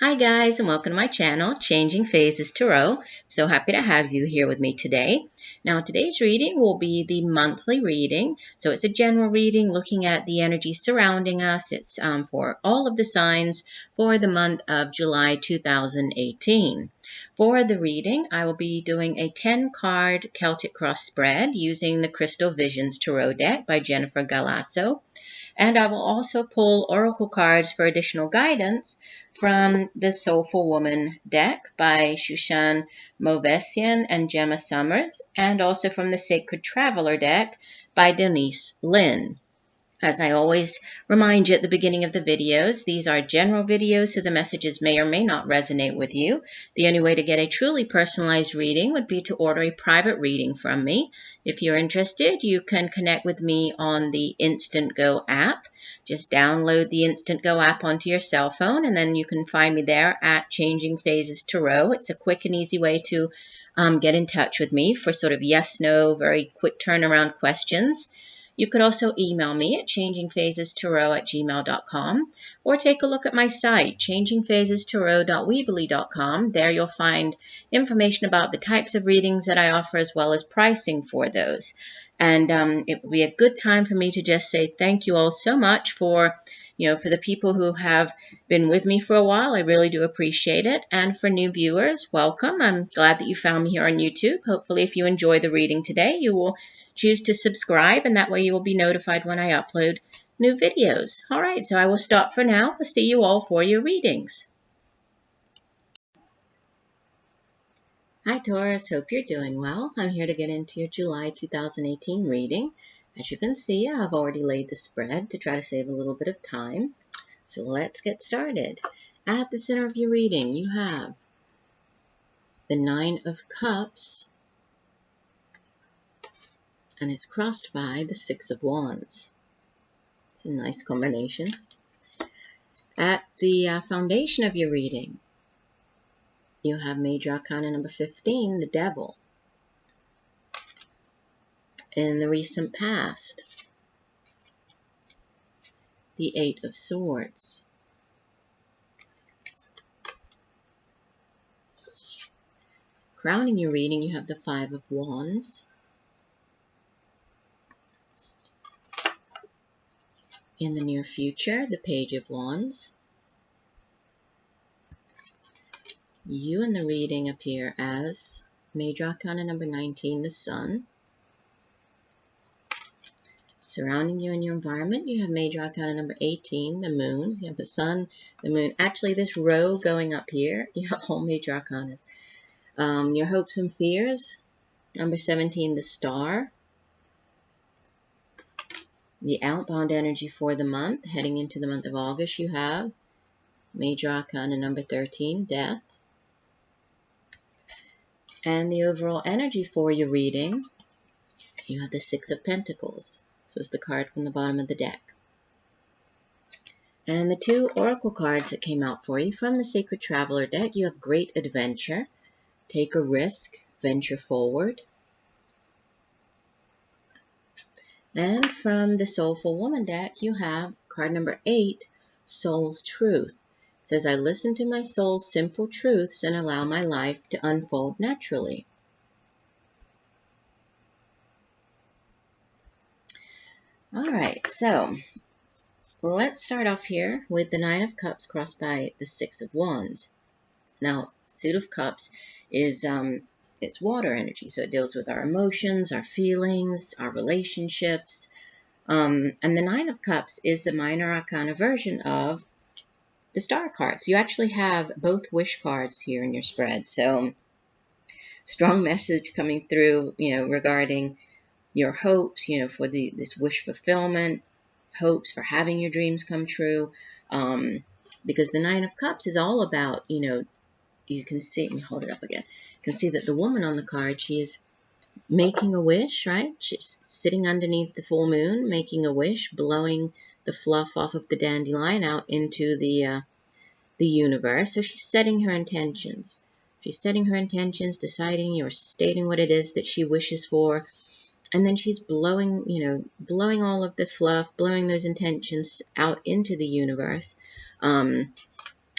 Hi guys, and welcome to my channel, Changing Phases Tarot. I'm so happy to have you here with me today. Now today's reading will be the monthly reading. So it's a general reading looking at the energy surrounding us. It's for all of the signs for the month of July 2018. For the reading, I will be doing a 10-card Celtic Cross spread using the Crystal Visions Tarot deck by Jennifer Galasso. And I will also pull oracle cards for additional guidance from the Soulful Woman deck by Shushann, Movessian, and Gemma Summers, and also from the Sacred Traveler deck by Denise, Linn. As I always remind you at the beginning of the videos, these are general videos, so the messages may or may not resonate with you. The only way to get a truly personalized reading would be to order a private reading from me. If you're interested, you can connect with me on the INSTANTGO app. Just download the INSTANTGO app onto your cell phone, and then you can find me there at Changing Phases Tarot. It's a quick and easy way to get in touch with me for sort of yes-no, very quick turnaround questions. You could also email me at changingphasestarot@gmail.com or take a look at my site, changingphasestarot.weebly.com. There you'll find information about the types of readings that I offer as well as pricing for those. And it would be a good time for me to just say thank you all so much for the people who have been with me for a while. I really do appreciate it. And for new viewers, welcome. I'm glad that you found me here on YouTube. Hopefully, if you enjoy the reading today, you will choose to subscribe, and that way you will be notified when I upload new videos. All right, so I will stop for now. I'll see you all for your readings. Hi Taurus, hope you're doing well. I'm here to get into your July 2018 reading. As you can see, I've already laid the spread to try to save a little bit of time. So let's get started. At the center of your reading, you have the Nine of Cups, and it's crossed by the Six of Wands. It's a nice combination. At the foundation of your reading, you have Major Arcana number 15, the Devil. In the recent past, the Eight of Swords. Crowning your reading, you have the Five of Wands. In the near future, the Page of Wands. You in the reading appear as Major Arcana number 19, the Sun. Surrounding you in your environment, you have Major Arcana number 18, the Moon. You have the Sun, the Moon. Actually, this row going up here, you have all Major Arcanas. Your hopes and fears, number 17, the Star. The outbound energy for the month, heading into the month of August, you have Major Arcana number 13, Death. And the overall energy for your reading, you have the Six of Pentacles. So it's the card from the bottom of the deck. And the two oracle cards that came out for you from the Sacred Traveler deck, you have Great Adventure, Take a Risk, Venture Forward. And from the Soulful Woman deck, you have card number 8, Soul's Truth. It says, I listen to my soul's simple truths and allow my life to unfold naturally. All right, so let's start off here with the Nine of Cups crossed by the Six of Wands. Now, Suit of Cups is it's water energy, so it deals with our emotions, our feelings, our relationships. And the Nine of Cups is the minor arcana version of the Star card. So you actually have both wish cards here in your spread. So strong message coming through, regarding your hopes, for this wish fulfillment, hopes for having your dreams come true. Because the Nine of Cups is all about, you can see, let me hold it up again. You can see that the woman on the card, she is making a wish, right? She's sitting underneath the full moon, making a wish, blowing the fluff off of the dandelion out into the universe. So she's setting her intentions. She's setting her intentions, deciding or stating what it is that she wishes for. And then she's blowing, blowing all of the fluff, blowing those intentions out into the universe.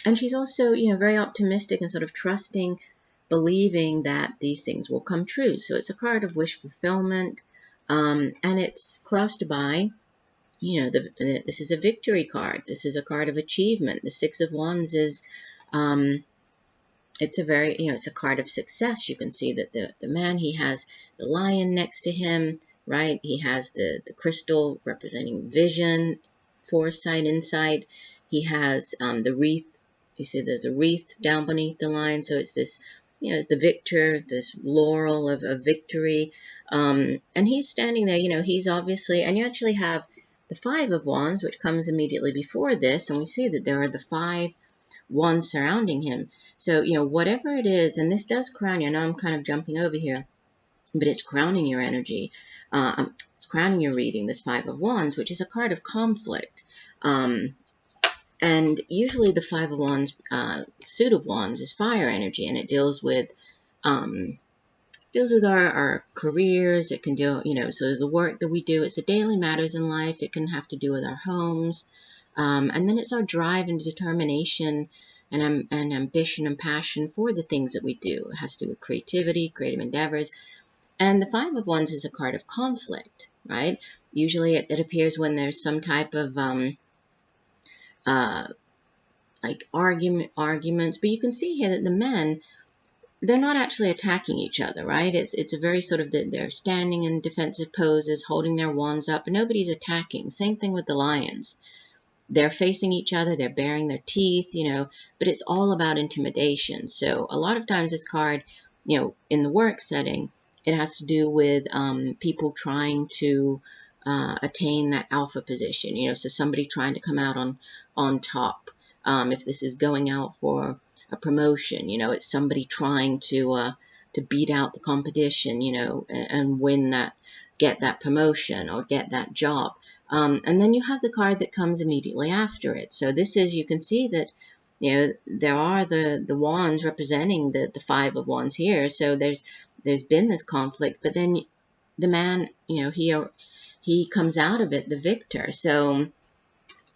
And she's also, very optimistic and sort of trusting, believing that these things will come true. So it's a card of wish fulfillment, and it's crossed by, this is a victory card. This is a card of achievement. The Six of Wands is, it's a very, it's a card of success. You can see that the man, he has the lion next to him, right? He has the crystal representing vision, foresight, insight. He has the wreath. You see there's a wreath down beneath the lion. So it's this, it's the victor, this laurel of victory. And he's standing there, he's obviously, and you actually have the Five of Wands, which comes immediately before this. And we see that there are the 5 wands surrounding him. So, whatever it is, and this does crown you. I know I'm kind of jumping over here, but it's crowning your energy. It's crowning your reading, this 5 of Wands, which is a card of conflict. And usually the 5 of Wands, suit of Wands, is fire energy, and it deals with our careers. It can deal, so the work that we do, it's the daily matters in life. It can have to do with our homes. And then it's our drive and determination and ambition and passion for the things that we do. It has to do with creativity, creative endeavors. And the 5 of Wands is a card of conflict, right? Usually it appears when there's some type of like arguments. But you can see here that the men, they're not actually attacking each other, right? It's a very sort of, they're standing in defensive poses, holding their wands up, and nobody's attacking. Same thing with the lions. They're facing each other, they're baring their teeth, but it's all about intimidation. So a lot of times this card, in the work setting, it has to do with people trying to attain that alpha position, so somebody trying to come out on top. If this is going out for a promotion, it's somebody trying to beat out the competition, and win that, get that promotion or get that job. And then you have the card that comes immediately after it. So this is, you can see that, there are the wands representing the 5 of Wands here. So there's been this conflict, but then the man, he comes out of it the victor. So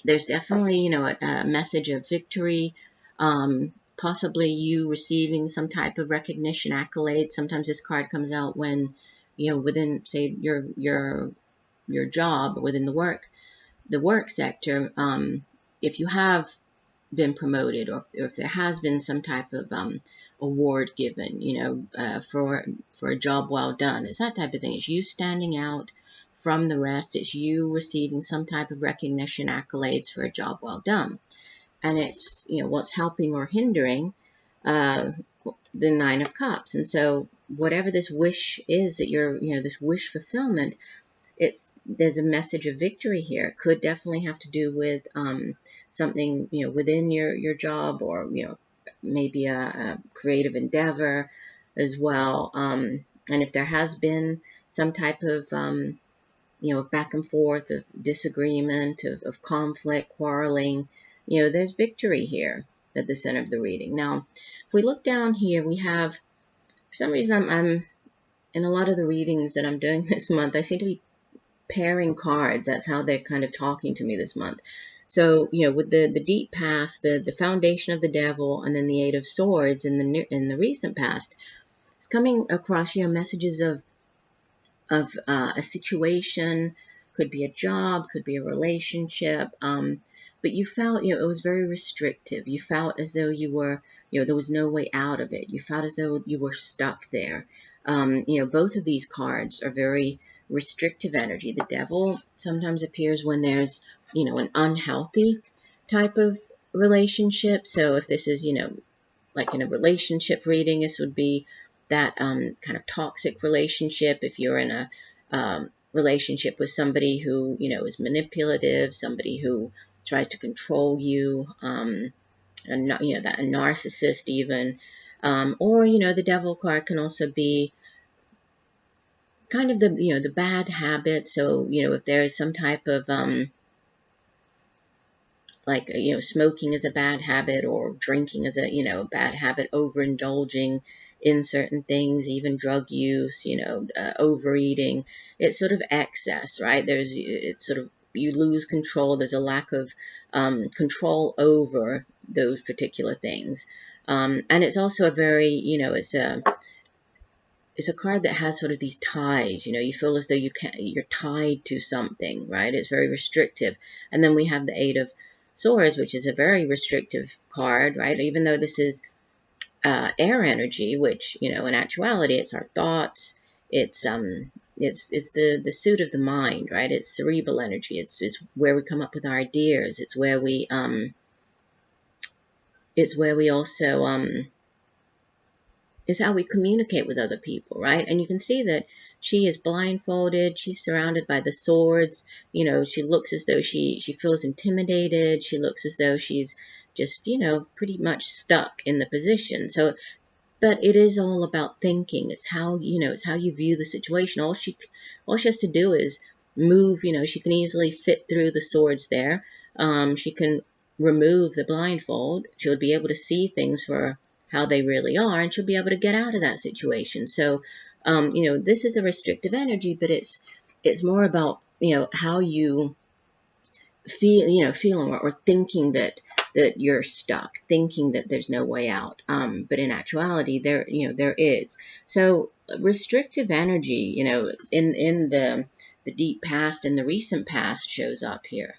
there's definitely, a message of victory, possibly you receiving some type of recognition, accolade. Sometimes this card comes out when, within, say, your job, within the work sector, if you have been promoted, or if there has been some type of award given, for a job well done. It's that type of thing. It's you standing out from the rest. It's you receiving some type of recognition, accolades for a job well done. And it's, what's helping or hindering the 9 of Cups. And so whatever this wish is that you're, this wish fulfillment, there's a message of victory here. It could definitely have to do with something, within your job, or, maybe a creative endeavor as well. And if there has been some type of, back and forth, of disagreement, of conflict, quarreling, there's victory here at the center of the reading. Now, if we look down here, we have, for some reason, I'm in a lot of the readings that I'm doing this month, I seem to be pairing cards. That's how they're kind of talking to me this month. So, with the deep past, the foundation of the devil, and then the 8 of Swords in the recent past, it's coming across, messages of a situation, could be a job, could be a relationship, but you felt, it was very restrictive. You felt as though you were, there was no way out of it. You felt as though you were stuck there. Both of these cards are very restrictive energy. The devil sometimes appears when there's, an unhealthy type of relationship. So if this is, like in a relationship reading, this would be that kind of toxic relationship. If you're in a relationship with somebody who, is manipulative, somebody who tries to control you, and that a narcissist even, or, the devil card can also be kind of the bad habit. So, if there is some type of, like, smoking is a bad habit, or drinking is a, bad habit, overindulging in certain things, even drug use, overeating, it's sort of excess, right? It's sort of, you lose control. There's a lack of control over those particular things. And it's also a very, it's a card that has sort of these ties. You feel as though you're tied to something, right? It's very restrictive. And then we have the Eight of Swords, which is a very restrictive card, right? Even though this is air energy, which, in actuality, it's our thoughts. It's the suit of the mind, right? It's cerebral energy. It's where we come up with our ideas. It's where we also is how we communicate with other people, right? And you can see that she is blindfolded. She's surrounded by the swords. She looks as though she feels intimidated. She looks as though she's just, pretty much stuck in the position. So, but it is all about thinking. It's how, it's how you view the situation. All she has to do is move. She can easily fit through the swords there. She can remove the blindfold. She'll be able to see things for how they really are, and she'll be able to get out of that situation. So, this is a restrictive energy, but it's more about, how you feel, feeling or thinking that you're stuck, thinking that there's no way out. But in actuality, there is. So restrictive energy, in the deep past and the recent past shows up here.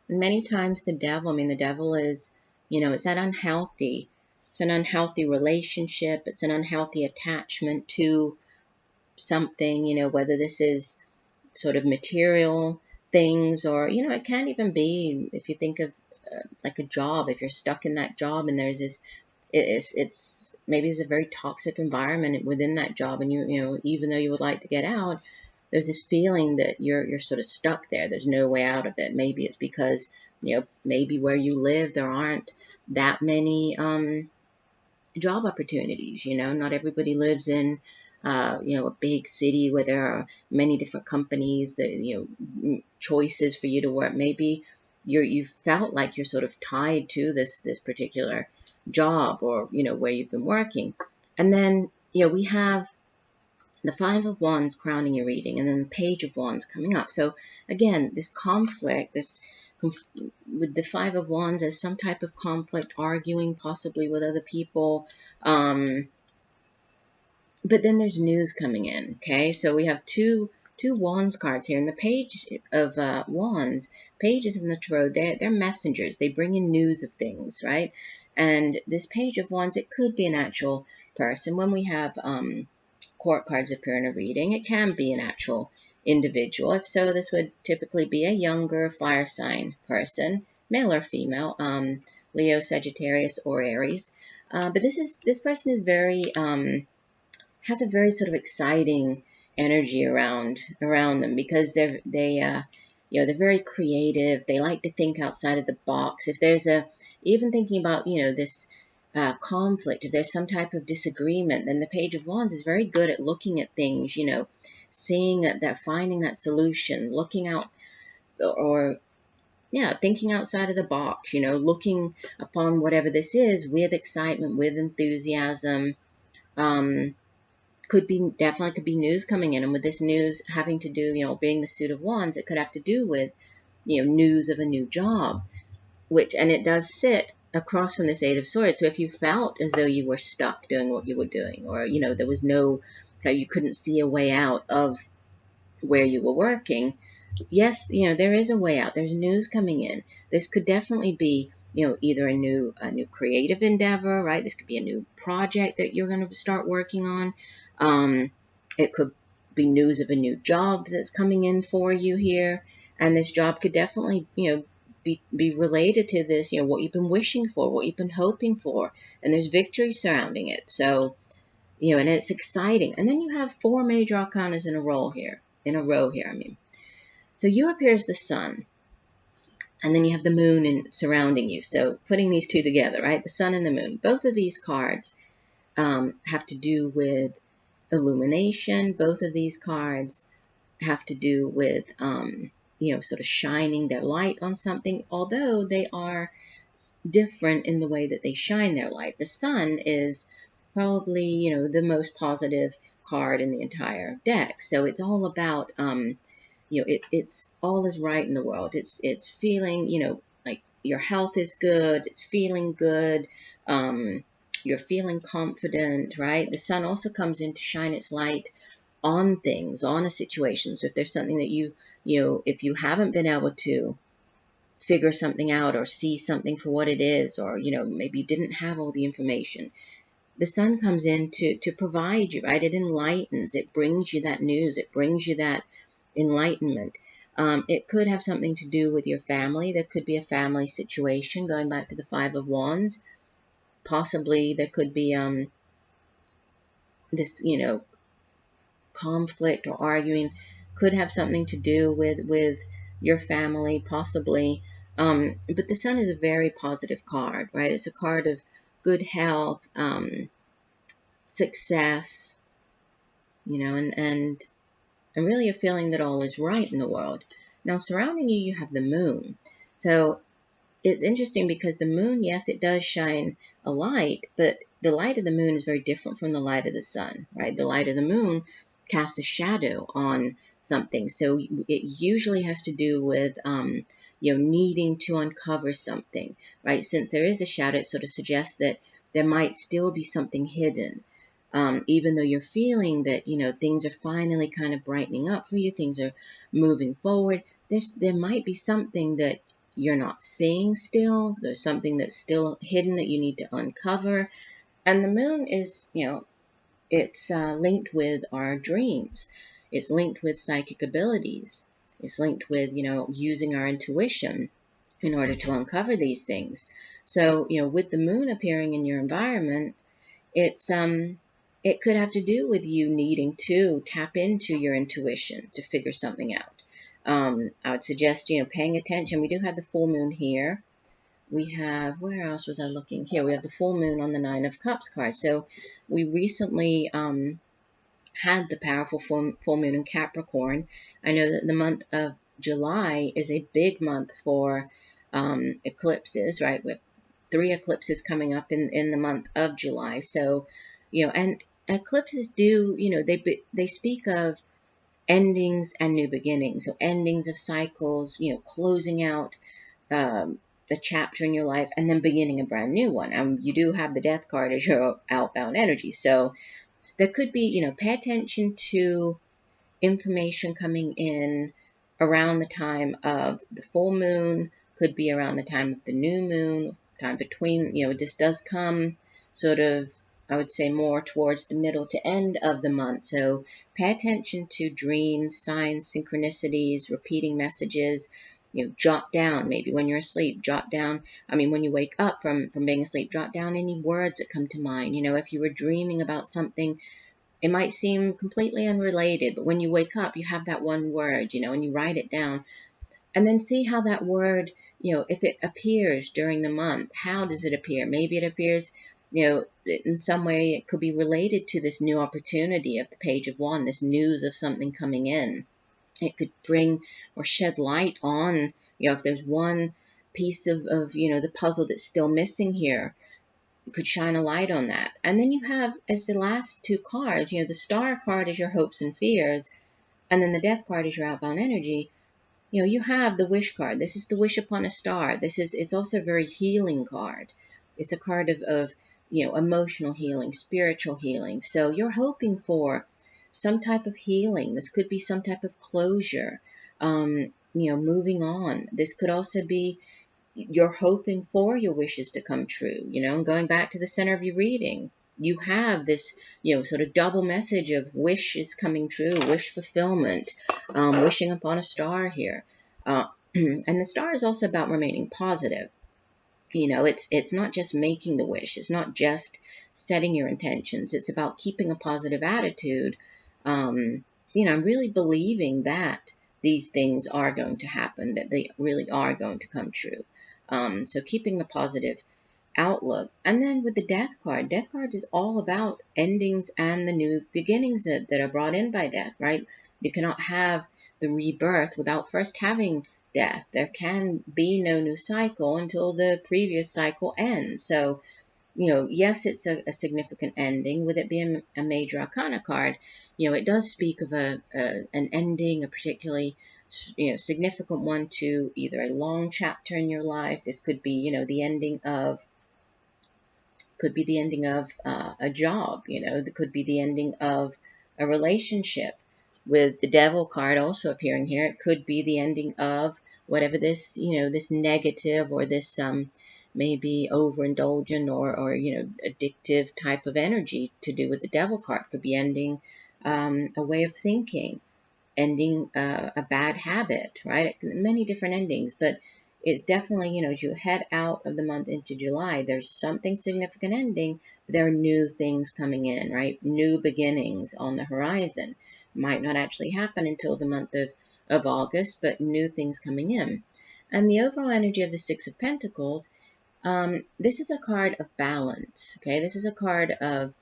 And many times the devil is, it's that unhealthy. It's an unhealthy relationship. It's an unhealthy attachment to something, whether this is sort of material things or, it can't even be, if you think of like a job, if you're stuck in that job and there's this, it's maybe it's a very toxic environment within that job, and even though you would like to get out, there's this feeling that you're sort of stuck there. There's no way out of it. Maybe it's because, maybe where you live, there aren't that many job opportunities. Not everybody lives in a big city where there are many different companies that, choices for you to work. Maybe you felt like you're sort of tied to this particular job or, where you've been working. And then, we have the Five of Wands crowning your reading, and then the Page of Wands coming up. So again, this conflict, with the Five of Wands as some type of conflict, arguing possibly with other people. But then there's news coming in, okay? So we have two Wands cards here. And the Page of Wands, pages in the tarot, they're messengers. They bring in news of things, right? And this Page of Wands, it could be an actual person. When we have court cards appear in a reading, it can be an actual individual. If so, this would typically be a younger fire sign person, male or female, Leo, Sagittarius, or Aries. But this person is very... has a very sort of exciting energy around them, because they're very creative. They like to think outside of the box. If there's even thinking about, this conflict, if there's some type of disagreement, then the Page of Wands is very good at looking at things, seeing that, finding that solution, looking out, or thinking outside of the box, looking upon whatever this is with excitement, with enthusiasm. Could be news coming in, and with this news having to do, being the Suit of Wands, it could have to do with, news of a new job, and it does sit across from this Eight of Swords. So if you felt as though you were stuck doing what you were doing, or, there was you couldn't see a way out of where you were working, yes, there is a way out. There's news coming in. This could definitely be, either a new creative endeavor, right? This could be a new project that you're going to start working on. It could be news of a new job that's coming in for you here. And this job could definitely, be related to this, what you've been wishing for, what you've been hoping for. And there's victory surrounding it. So, and it's exciting. And then you have 4 major arcanas in a row here. So you appear as the sun. And then you have the moon surrounding you. So putting these two together, right? The sun and the moon. Both of these cards have to do with illumination. Both of these cards have to do with, sort of shining their light on something, although they are different in the way that they shine their light. The sun is probably, the most positive card in the entire deck. So it's all about, it's all is right in the world. It's feeling, like your health is good, it's feeling good, you're feeling confident, right? The sun also comes in to shine its light on things, on a situation. So if there's something that if you haven't been able to figure something out or see something for what it is, or, maybe you didn't have all the information, the sun comes in to provide you, right? It enlightens, it brings you that news, it brings you that enlightenment. It could have something to do with your family. There could be a family situation, going back to the Five of Wands. Possibly there could be this, conflict or arguing, could have something to do with your family, possibly. But the sun is a very positive card, right? It's a card of good health, success, and really a feeling that all is right in the world. Now, surrounding you, you have the moon. So it's interesting because the moon, yes, it does shine a light, but the light of the moon is very different from the light of the sun, right? The light of the moon casts a shadow on something. So it usually has to do with, needing to uncover something, right? Since there is a shadow, it sort of suggests that there might still be something hidden. Even though you're feeling that, things are finally kind of brightening up for you, things are moving forward, there might be something that you're not seeing still. There's something that's still hidden that you need to uncover. And the moon is, it's linked with our dreams. It's linked with psychic abilities. It's linked with, using our intuition in order to uncover these things. So, with the moon appearing in your environment, it could have to do with you needing to tap into your intuition to figure something out. I would suggest, paying attention. We do have the full moon here. We have, where else was I looking? Here, we have the full moon on the Nine of Cups card. So we recently had the powerful full moon in Capricorn. I know that the month of July is a big month for eclipses, right? With 3 eclipses coming up in the month of July. So, and eclipses do, they speak of endings and new beginnings. So endings of cycles, closing out a chapter in your life and then beginning a brand new one. You do have the Death card as your outbound energy. So there could be, pay attention to information coming in around the time of the full moon, could be around the time of the new moon, time between, this does come sort of, I would say, more towards the middle to end of the month. So pay attention to dreams, signs, synchronicities, repeating messages. Jot down, maybe when you're asleep, when you wake up from being asleep, jot down any words that come to mind. If you were dreaming about something, it might seem completely unrelated, but when you wake up, you have that one word, and you write it down. And then see how that word, if it appears during the month, how does it appear? Maybe it appears, in some way it could be related to this new opportunity of the Page of Wands, this news of something coming in. It could bring or shed light on, if there's one piece of the puzzle that's still missing here, it could shine a light on that. And then you have, as the last 2 cards, the Star card is your hopes and fears, and then the Death card is your outbound energy. You have the Wish card. This is the wish upon a star. It's also a very healing card. It's a card of emotional healing, spiritual healing. So you're hoping for some type of healing. This could be some type of closure, moving on. This could also be you're hoping for your wishes to come true, and going back to the center of your reading, you have this, sort of double message of wishes coming true, wish fulfillment, wishing upon a star here. And the star is also about remaining positive. It's not just making the wish. It's not just setting your intentions. It's about keeping a positive attitude, really believing that these things are going to happen, that they really are going to come true. So keeping the positive outlook. And then with the Death card is all about endings and the new beginnings that are brought in by death, right? You cannot have the rebirth without first having death. There can be no new cycle until the previous cycle ends. So, yes, it's a significant ending. With it being a major arcana card, it does speak of an ending, a particularly significant one to either a long chapter in your life. This could be, the ending of a job. It could be the ending of a relationship. With the Devil card also appearing here, it could be the ending of whatever this, this negative or this maybe overindulgent or addictive type of energy to do with the Devil card. It could be ending a way of thinking, ending a bad habit, right? Many different endings, but it's definitely, as you head out of the month into July, there's something significant ending, but there are new things coming in, right? New beginnings on the horizon. Might not actually happen until the month of August, but new things coming in. And the overall energy of the Six of Pentacles, this is a card of balance, okay? This is a card of,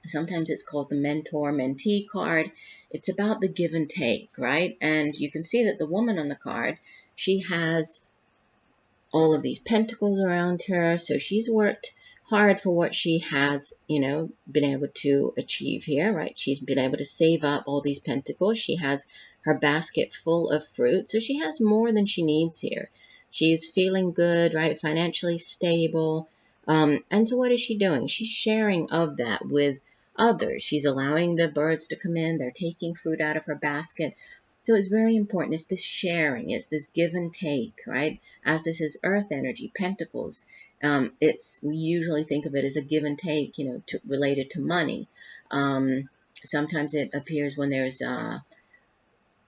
sometimes it's called the mentor-mentee card. It's about the give and take, right? And you can see that the woman on the card, she has all of these pentacles around her. So she's worked hard for what she has, been able to achieve here, right? She's been able to save up all these pentacles. She has her basket full of fruit. So she has more than she needs here. She's feeling good, right? Financially stable. And so what is she doing? She's sharing of that with others. She's allowing the birds to come in. They're taking fruit out of her basket. So it's very important. It's this sharing. It's this give and take, right? As this is earth energy, pentacles. We usually think of it as a give and take, related to money. Sometimes it appears when there's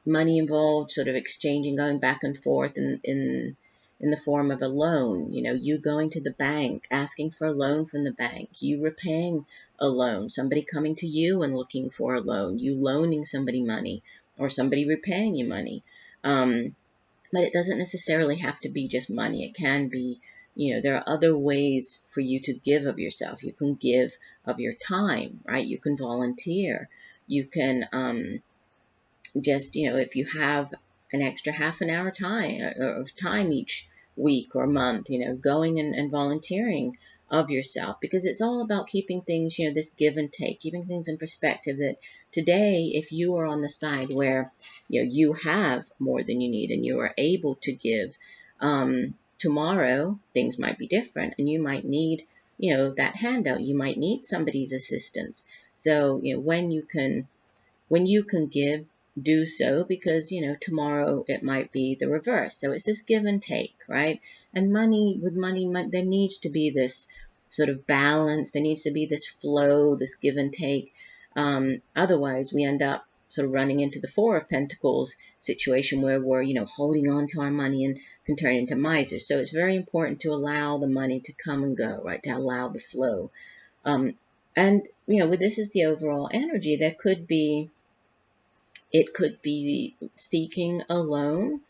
money involved, sort of exchanging, going back and forth in the form of a loan. You going to the bank, asking for a loan from the bank, you repaying a loan, somebody coming to you and looking for a loan, you loaning somebody money, or somebody repaying you money. But it doesn't necessarily have to be just money. It can be, there are other ways for you to give of yourself. You can give of your time, right? You can volunteer. You can just, if you have an extra half an hour of time each week or month, going and volunteering of yourself, because it's all about keeping things, this give and take, keeping things in perspective, that today, if you are on the side where, you have more than you need and you are able to give, tomorrow things might be different and you might need, that handout. You might need somebody's assistance. So, when you can give, do so, because, tomorrow it might be the reverse. So it's this give and take, right? And with money, there needs to be this sort of balance. There needs to be this flow, this give and take. Otherwise, we end up sort of running into the Four of Pentacles situation where we're, holding on to our money and can turn into misers. So it's very important to allow the money to come and go, right? To allow the flow. And, with this is the overall energy, it could be seeking a loan,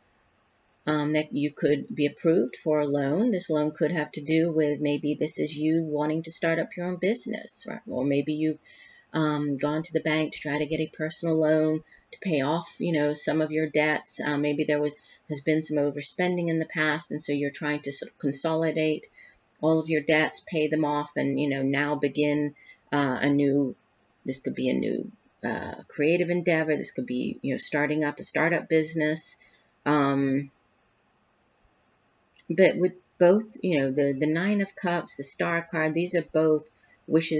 that you could be approved for a loan. This loan could have to do with, maybe this is you wanting to start up your own business, right? Or maybe you've gone to the bank to try to get a personal loan to pay off, some of your debts. Maybe has been some overspending in the past, and so you're trying to sort of consolidate all of your debts, pay them off, and, now begin this could be a new creative endeavor. This could be, starting up a startup business. But with both, the Nine of Cups, the Star card, these are both wish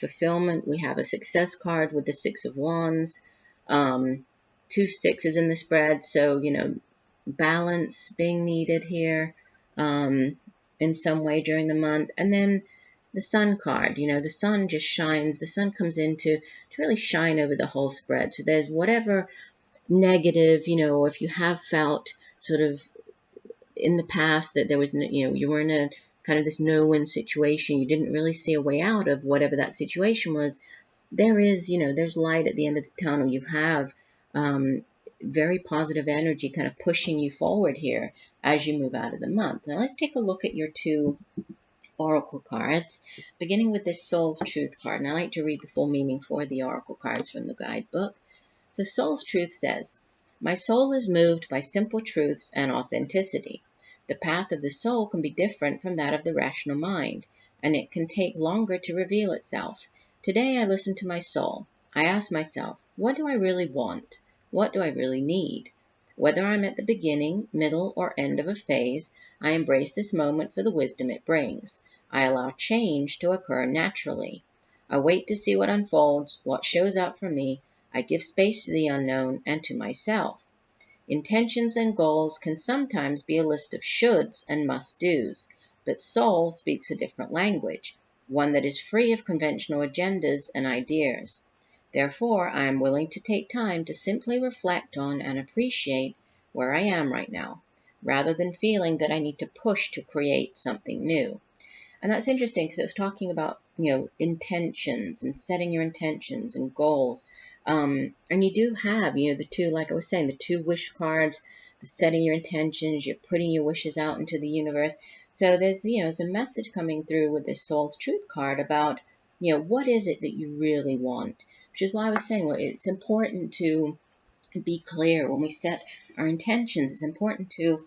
fulfillment. We have a Success card with the Six of Wands, 2 sixes in the spread. So, balance being needed here in some way during the month. And then the Sun card, the sun just shines. The sun comes in to really shine over the whole spread. So there's whatever negative, if you have felt sort of in the past that there was, you were in a kind of this no-win situation, you didn't really see a way out of whatever that situation was, there is, there's light at the end of the tunnel. You have very positive energy kind of pushing you forward here as you move out of the month. Now let's take a look at your 2 oracle cards, beginning with this Soul's Truth card. And I like to read the full meaning for the oracle cards from the guidebook. So Soul's Truth says, "My soul is moved by simple truths and authenticity. The path of the soul can be different from that of the rational mind, and it can take longer to reveal itself. Today I listen to my soul. I ask myself, what do I really want? What do I really need? Whether I'm at the beginning, middle, or end of a phase, I embrace this moment for the wisdom it brings. I allow change to occur naturally. I wait to see what unfolds, what shows up for me. I give space to the unknown and to myself. Intentions and goals can sometimes be a list of shoulds and must-dos, but soul speaks a different language, one that is free of conventional agendas and ideas. Therefore, I am willing to take time to simply reflect on and appreciate where I am right now, rather than feeling that I need to push to create something new. And that's interesting because it was talking about, intentions and setting your intentions and goals. And you do have, the two, like I was saying, the two wish cards, the setting your intentions, you're putting your wishes out into the universe. So there's a message coming through with this Soul's Truth card about, what is it that you really want? Which is why I was saying, well, it's important to be clear when we set our intentions. It's important to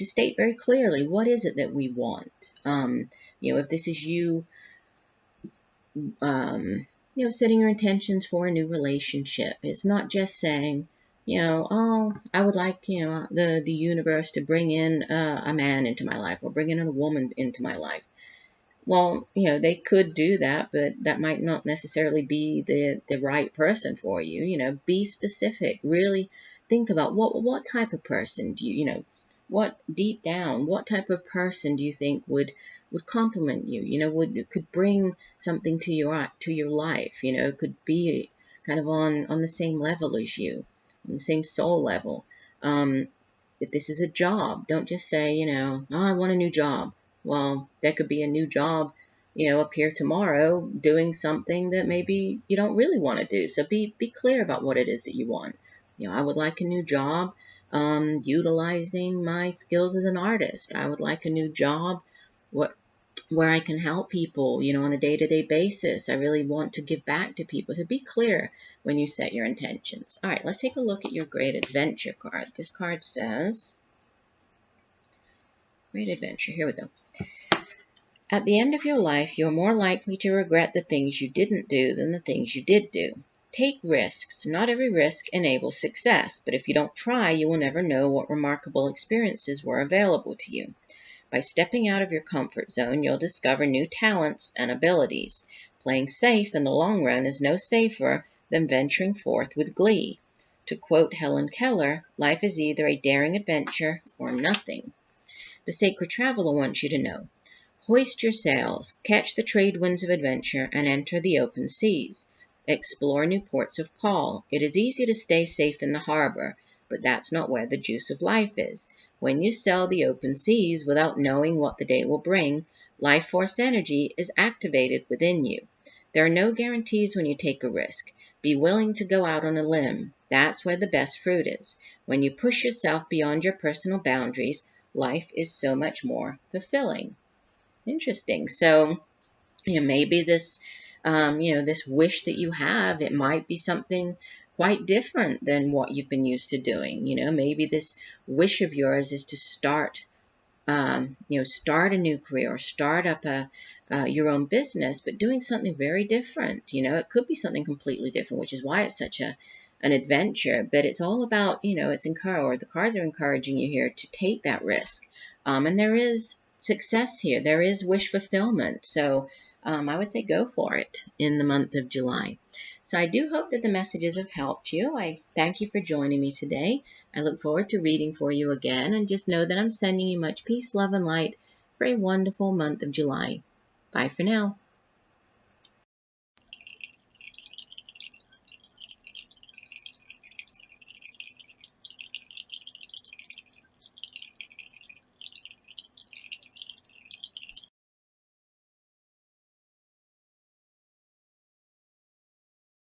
state very clearly what is it that we want. If this is you, setting your intentions for a new relationship, it's not just saying, oh, I would like, the universe to bring in a man into my life or bring in a woman into my life. Well, they could do that, but that might not necessarily be the right person for you. Be specific. Really think about what type of person do what deep down, what type of person do you think would complement you? Could bring something to your life. Could be kind of on the same level as you, on the same soul level. If this is a job, don't just say, oh, I want a new job. Well, there could be a new job, up here tomorrow doing something that maybe you don't really want to do. So be clear about what it is that you want. I would like a new job utilizing my skills as an artist. I would like a new job where I can help people, on a day-to-day basis. I really want to give back to people. So be clear when you set your intentions. All right, let's take a look at your Great Adventure card. This card says, Great Adventure, here we go. At the end of your life, you're more likely to regret the things you didn't do than the things you did do. Take risks. Not every risk enables success, but if you don't try, you will never know what remarkable experiences were available to you. By stepping out of your comfort zone, you'll discover new talents and abilities. Playing safe in the long run is no safer than venturing forth with glee. To quote Helen Keller, life is either a daring adventure or nothing. The Sacred Traveler wants you to know, hoist your sails, catch the trade winds of adventure, and enter the open seas. Explore new ports of call. It is easy to stay safe in the harbor, but that's not where the juice of life is. When you sail the open seas without knowing what the day will bring, life force energy is activated within you. There are no guarantees when you take a risk. Be willing to go out on a limb. That's where the best fruit is. When you push yourself beyond your personal boundaries, life is so much more fulfilling. Interesting. So, maybe this, this wish that you have, it might be something quite different than what you've been used to doing. Maybe this wish of yours is to start a new career or start up your own business, but doing something very different. It could be something completely different, which is why it's such an adventure. But it's all about, the cards are encouraging you here to take that risk. And there is success here. There is wish fulfillment. So I would say go for it in the month of July. So I do hope that the messages have helped you. I thank you for joining me today. I look forward to reading for you again, and just know that I'm sending you much peace, love, and light for a wonderful month of July. Bye for now.